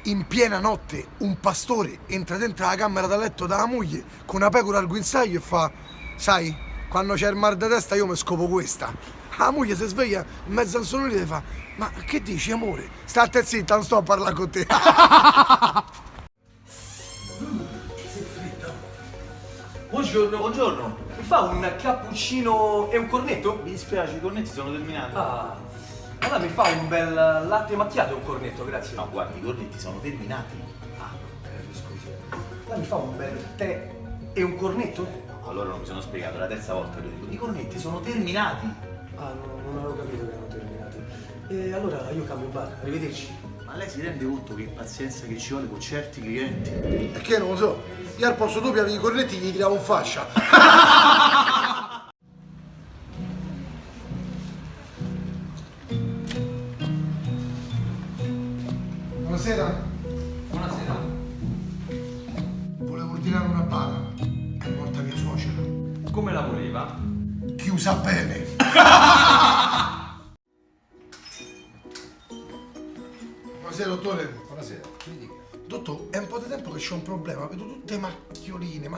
In piena notte un pastore entra dentro la camera da letto della moglie con una pecora al guinzaglio e fa: sai, quando c'è il mal da testa io mi scopo questa. La moglie si sveglia in mezzo al sonno e fa: ma che dici, amore? State zitta, non sto a parlare con te. Buongiorno. Buongiorno. Mi fa un cappuccino e un cornetto? Mi dispiace, i cornetti sono terminati. Ah, allora mi fa un bel latte macchiato e un cornetto, grazie. No, guardi, i cornetti sono terminati. Ah, scusi. Allora mi fa un bel tè e un cornetto? Allora non mi sono spiegato, è la terza volta che lo dico. I cornetti sono terminati. Ah, non avevo capito che erano terminati. E allora io cambio bar, arrivederci. Ma lei si rende conto che pazienza che ci vuole con certi clienti? Perché non lo so, io al posto dopo avevo i cornetti gli tiravo in fascia. Buonasera. Buonasera. Volevo ordinare una bara. È morta mia suocera. Come la voleva? Chiusa bene. Buonasera, dottore. Buonasera. Mi dica. Dottor, è un po' di tempo che c'è un problema. Vedo tutte macchioline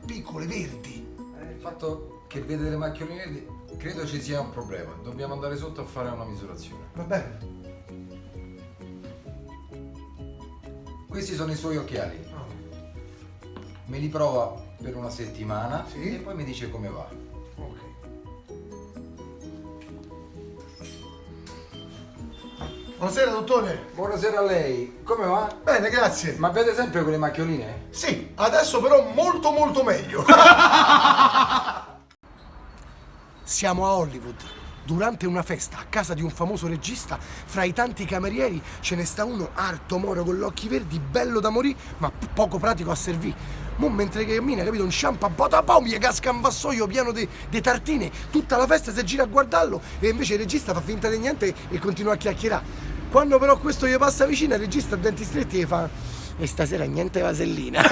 piccole, verdi. Il fatto che vede delle macchioline verdi, credo ci sia un problema. Dobbiamo andare sotto a fare una misurazione. Va bene? Questi sono i suoi occhiali. Ah, Me li prova per una settimana Sì. e poi mi dice come va. ok. Buonasera, dottore. Buonasera a lei. Come va? Bene, grazie. Ma vede sempre quelle macchioline? Sì, adesso però molto meglio. Siamo a Hollywood. Durante una festa a casa di un famoso regista, fra i tanti camerieri ce ne sta uno alto, moro, con gli occhi verdi, bello da morì, ma poco pratico a servire. Mo' mentre cammina, capito, un sciampa, botapom, gli casca un vassoio pieno di tartine, tutta la festa si gira a guardarlo e invece il regista fa finta di niente e continua a chiacchierare. Quando però questo gli passa vicino, il regista a denti stretti gli fa: e stasera niente vasellina.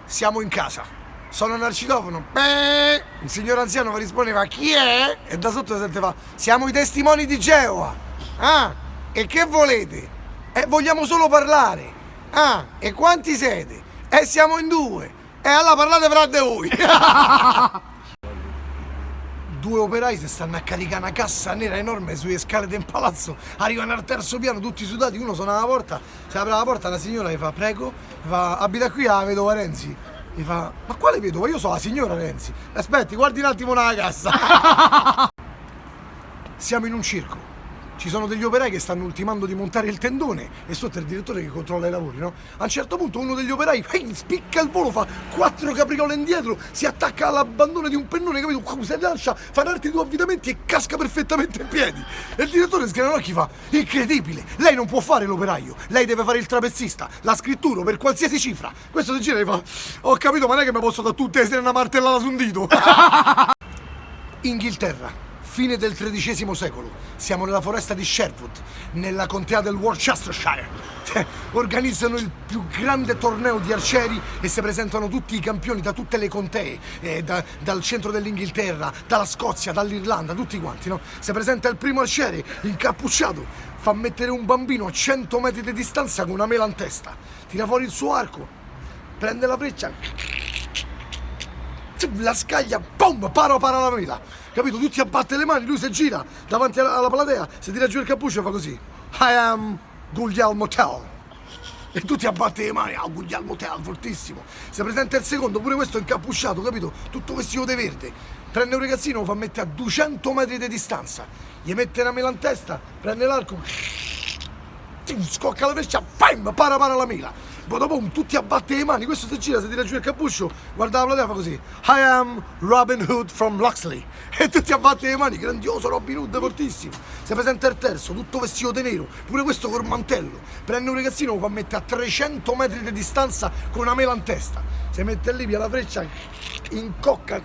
Siamo in casa. Sono al citofono. Beh, un signor anziano mi rispondeva: chi è? E da sotto sente fa: siamo i testimoni di Geova. Ah, e che volete? Vogliamo solo parlare. Ah, e quanti siete? Siamo in due. Allora parlate fra di voi. Due operai si stanno a caricare una cassa nera enorme sulle scale del palazzo. Arrivano al terzo piano tutti sudati. Uno suona alla porta, si apre la porta, la signora gli fa: prego. Gli fa: abita qui la vedova Renzi. Gli fa: ma quale vedova? Io sono la signora Renzi. Aspetti, guardi un attimo nella cassa. Siamo in un circo. Ci sono degli operai che stanno ultimando di montare il tendone e sotto è il direttore che controlla i lavori, no? A un certo punto uno degli operai spicca il volo, fa 4 capriole indietro, si attacca all'abbandone di un pennone, capito? Si lancia, fa arti 2 avvitamenti e casca perfettamente in piedi. E il direttore sgrana gli occhi, fa: incredibile, lei non può fare l'operaio, lei deve fare il trapezzista, la scrittura per qualsiasi cifra. Questo si gira e fa: ho capito, ma non è che mi posso da tutte le sere una martellata su un dito. Inghilterra. Fine del XIII secolo, siamo nella foresta di Sherwood, nella contea del Worcestershire. Organizzano il più grande torneo di arcieri e si presentano tutti i campioni da tutte le contee, dal centro dell'Inghilterra, dalla Scozia, dall'Irlanda, tutti quanti, no? Si presenta il primo arciere, incappucciato, fa mettere un bambino a 100 metri di distanza con una mela in testa, tira fuori il suo arco, prende la freccia, la scaglia, boom, para la mela. Capito? Tutti a battere le mani, lui si gira davanti alla platea, si tira giù il cappuccio e fa così: I am Guglielmo Tell. E tutti a battere le mani: ah, Guglielmo Tell, fortissimo. Si presenta il secondo, pure questo incappucciato, capito? Tutto vestito di verde. Prende un ragazzino, lo fa mettere a 200 metri di distanza, gli mette una mela in testa, prende l'arco, scocca la freccia, bam, para la mela. Poi dopo tutti a battere le mani, questo si gira, si tira giù il cappuccio, guarda la platea, fa così: I am Robin Hood from Loxley. E tutti a battere le mani, grandioso Robin Hood, fortissimo. Si presenta il terzo, tutto vestito di nero, pure questo col mantello. Prende un ragazzino, lo fa mettere a 300 metri di distanza con una mela in testa. Si mette lì, via la freccia, incocca,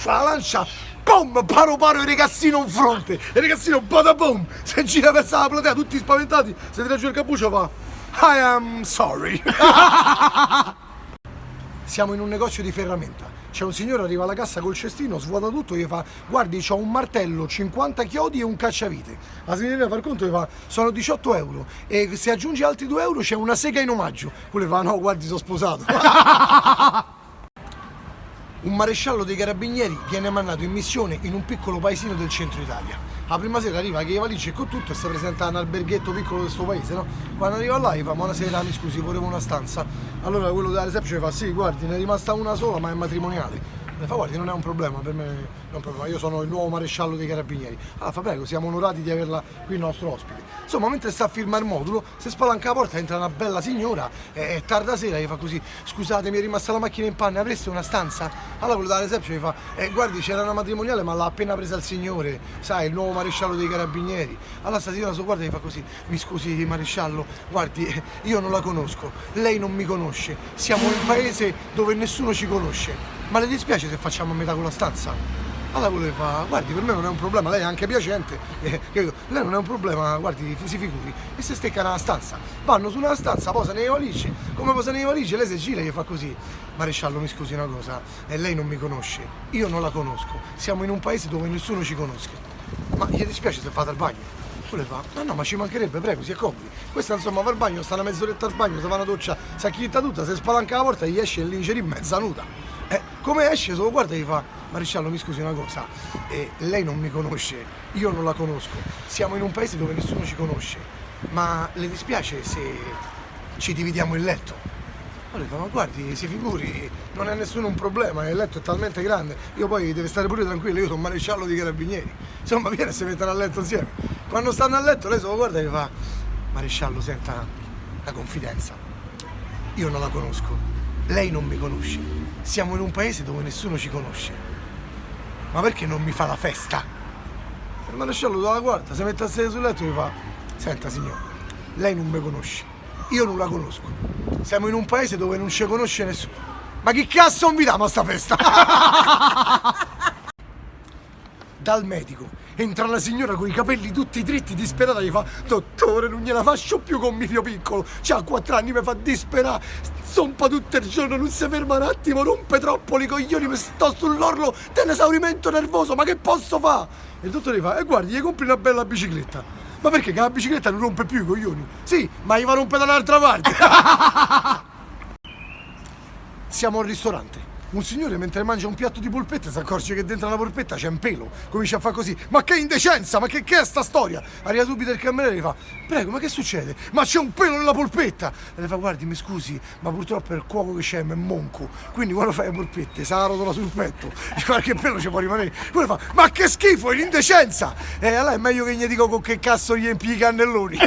la lancia, boom, paro il ragazzino in fronte. Il ragazzino, bada boom, si gira verso la platea, tutti spaventati, si tira giù il cappuccio, fa: I am sorry. siamo in un negozio di ferramenta. C'è un signore, arriva alla cassa col cestino, svuota tutto, gli fa: guardi, c'ho un martello, 50 chiodi e un cacciavite. La signorina fa il conto, gli fa: sono 18 euro e se aggiungi altri 2 euro c'è una sega in omaggio. Quello fa: no, guardi, sono sposato. Un maresciallo dei carabinieri viene mandato in missione in un piccolo paesino del centro Italia. La prima sera arriva che i valigie con tutto e si presenta in un alberghetto piccolo del suo paese, no? Quando arriva là gli fa: buonasera, mi scusi, volevo una stanza. Allora quello della reception gli fa: sì, guardi, ne è rimasta una sola ma è matrimoniale. Le fa: guardi, non è un problema, per me non è un problema, io sono il nuovo maresciallo dei carabinieri. Allora fa: prego, siamo onorati di averla qui il nostro ospite. Insomma, mentre sta a firmare il modulo, se spalanca la porta entra una bella signora e è tarda sera, gli fa così: scusate, mi è rimasta la macchina in panne, avreste una stanza? Allora quello della reception gli fa: guardi, c'era una matrimoniale ma l'ha appena presa il signore, sai, il nuovo maresciallo dei carabinieri. Allora sta signora so guarda e gli fa così: mi scusi maresciallo, guardi, io non la conosco, lei non mi conosce, siamo in un paese dove nessuno ci conosce. Ma le dispiace se facciamo a metà con la stanza? Allora quello gli fa: guardi, per me non è un problema, lei è anche piacente, lei non è un problema, guardi, si figuri. E se stecca nella stanza, vanno su una stanza, posano le valigie, come posano le valigie, lei si gira e gli fa così: maresciallo, mi scusi una cosa, lei non mi conosce, io non la conosco, siamo in un paese dove nessuno ci conosce, ma gli dispiace se fate al bagno? Quello fa: no, ma ci mancherebbe, prego, si accomodi. Questa insomma va al bagno, sta una mezz'oretta al bagno, si fa una doccia, si acchitta tutta, si spalanca la porta e gli esce il lingerie mezza nuda. Come esce, solo guarda e gli fa: maresciallo, mi scusi una cosa, lei non mi conosce, io non la conosco, siamo in un paese dove nessuno ci conosce, ma le dispiace se ci dividiamo il letto? Allora gli fa: ma guardi, si figuri, non è nessuno un problema, il letto è talmente grande, io poi deve stare pure tranquillo, io sono maresciallo di carabinieri, insomma viene e si mettono a letto insieme. Quando stanno a letto lei solo guarda e gli fa: maresciallo, senta, la confidenza, io non la conosco, lei non mi conosce, siamo in un paese dove nessuno ci conosce, ma perché non mi fa la festa? Il maresciallo la guarda, si mette a sedere sul letto e gli fa: senta signore, lei non mi conosce, io non la conosco, siamo in un paese dove non ci conosce nessuno, ma chi cazzo invitiamo a sta festa? Dal medico entra la signora con i capelli tutti dritti, disperata, gli fa: dottore, non gliela faccio più con mio figlio piccolo, c'ha 4 anni, mi fa disperare, zompa tutto il giorno, non si ferma un attimo, rompe troppo i coglioni, mi sto sull'orlo dell'esaurimento nervoso, ma che posso fare? E il dottore gli fa: guardi, gli compri una bella bicicletta. Ma perché? Che la bicicletta non rompe più i coglioni? Sì, ma gli va a rompere da un'altra parte. Siamo al ristorante. Un signore mentre mangia un piatto di polpette si accorge che dentro la polpetta c'è un pelo. Comincia a fare così: ma che indecenza, ma che è sta storia? Arriva subito il cameriere e gli fa: prego, ma che succede? Ma c'è un pelo nella polpetta! E le fa: guardi, mi scusi, ma purtroppo il cuoco che c'è è monco, quindi quando fai le polpette se la rotola sul petto e qualche pelo ci può rimanere. Poi le fa: ma che schifo, è l'indecenza! E allora è meglio che gli dico con che cazzo gli empii i cannelloni.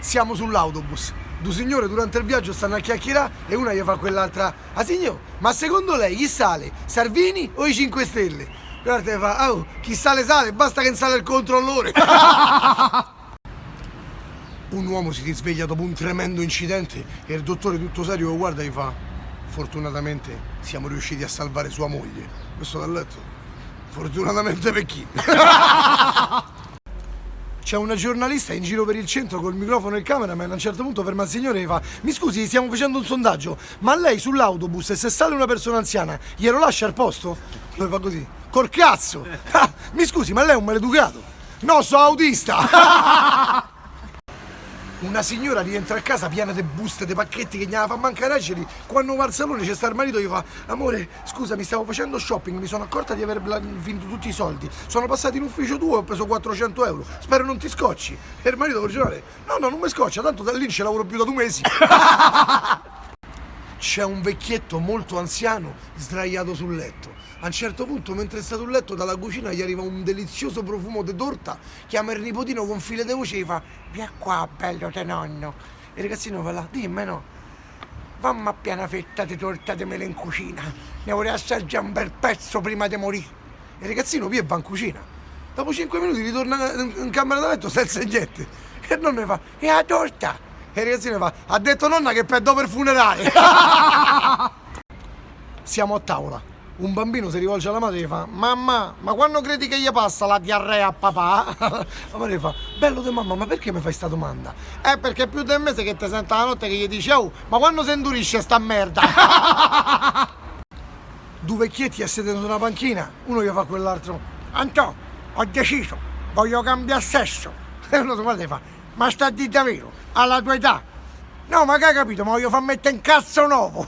Siamo sull'autobus. Due signore durante il viaggio stanno a chiacchierare e una gli fa a quell'altra: ah signor, ma secondo lei chi sale? Salvini o i 5 Stelle? Guarda e fa: oh, chi sale sale, basta che non sale il controllore. Un uomo si risveglia dopo un tremendo incidente e il dottore tutto serio lo guarda e gli fa: fortunatamente siamo riusciti a salvare sua moglie. Questo dal letto. Fortunatamente per chi? C'è una giornalista in giro per il centro col microfono e il cameraman, a un certo punto ferma il signore e gli fa: mi scusi, stiamo facendo un sondaggio, ma lei sull'autobus se sale una persona anziana glielo lascia al posto? Lui fa così: col cazzo! Ah, mi scusi, ma lei è un maleducato? No, sono autista! Una signora rientra a casa piena di buste, di pacchetti che gliela fa mancare agili. Quando va al salone c'è sta il marito e gli fa: amore, scusa, mi stavo facendo shopping, mi sono accorta di aver finito tutti i soldi. Sono passati in ufficio tuo e ho preso 400 euro. Spero non ti scocci. E il marito originale: no, non mi scoccia, tanto da lì non ci lavoro più da 2 mesi. C'è un vecchietto molto anziano sdraiato sul letto. A un certo punto, mentre sta sul letto, dalla cucina gli arriva un delizioso profumo di torta. Chiama il nipotino con file di voce e gli fa: via qua, bello te nonno. E il ragazzino fa là: dimmi no. Vamma a piena fetta di torta di mele in cucina. Ne vorrei assaggiare un bel pezzo prima di morire. E il ragazzino via e va in cucina. Dopo 5 minuti ritorna in camera da letto senza niente. E il nonno gli fa: e la torta? E il ragazzino fa: ha detto nonna che per dopo il funerale. Siamo a tavola. un bambino si rivolge alla madre e gli fa: mamma, ma quando credi che gli passa la diarrea a papà? La madre gli fa: bello di mamma, ma perché mi fai sta domanda? Perché è più di un mese che ti sento la notte che gli dici: oh, ma quando si indurisce sta merda? Due vecchietti a sedere su una panchina, uno gli fa a quell'altro: Antò, ho deciso, voglio cambiare sesso. E uno si guarda e fa: ma sta di davvero, alla tua età? No, ma che hai capito, ma voglio far mettere un cazzo nuovo.